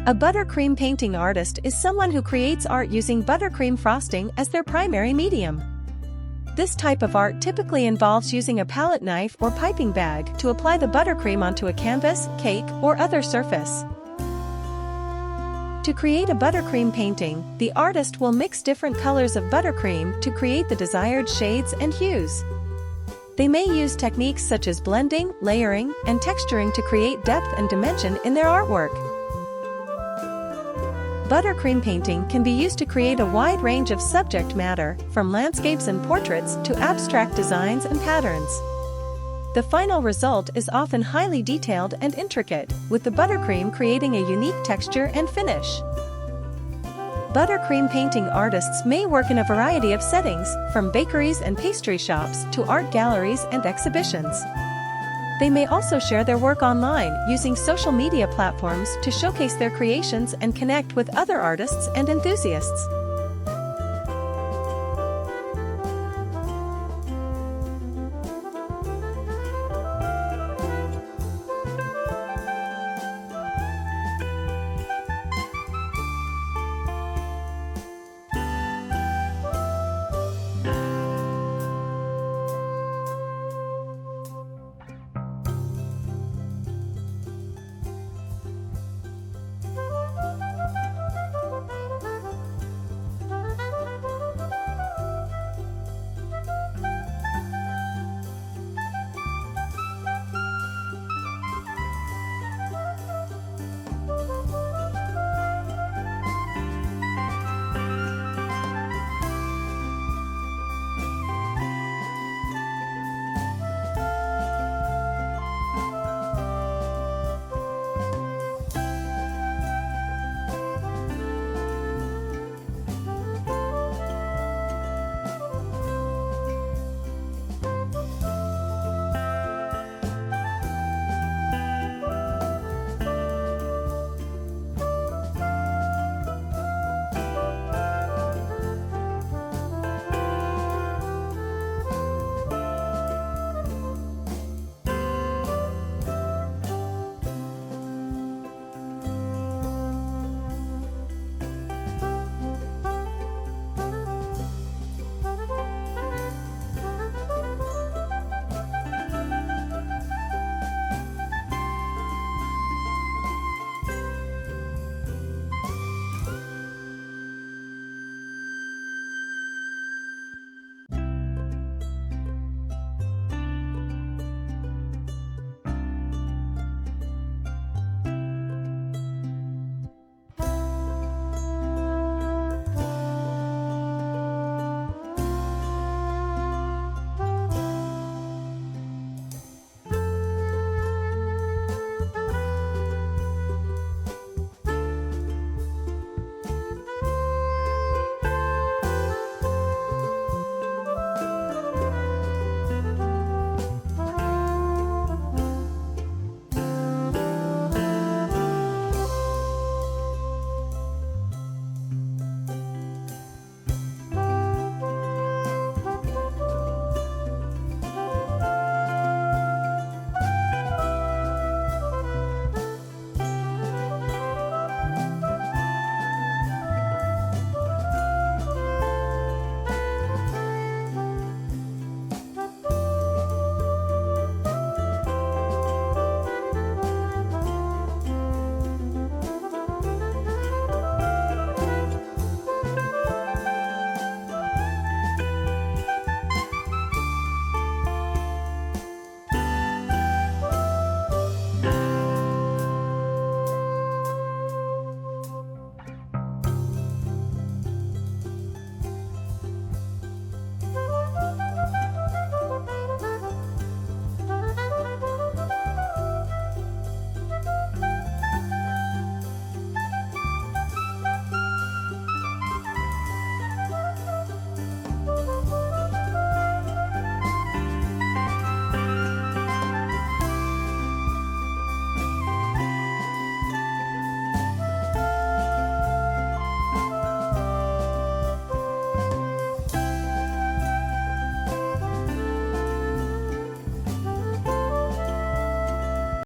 A buttercream painting artist is someone who creates art using buttercream frosting as their primary medium. This type of art typically involves using a palette knife or piping bag to apply the buttercream onto a canvas, cake, or other surface. To create a buttercream painting, the artist will mix different colors of buttercream to create the desired shades and hues. They may use techniques such as blending, layering, and texturing to create depth and dimension in their artwork. Buttercream painting can be used to create a wide range of subject matter, from landscapes and portraits to abstract designs and patterns. The final result is often highly detailed and intricate, with the buttercream creating a unique texture and finish. Buttercream painting artists may work in a variety of settings, from bakeries and pastry shops to art galleries and exhibitions. They may also share their work online using social media platforms to showcase their creations and connect with other artists and enthusiasts.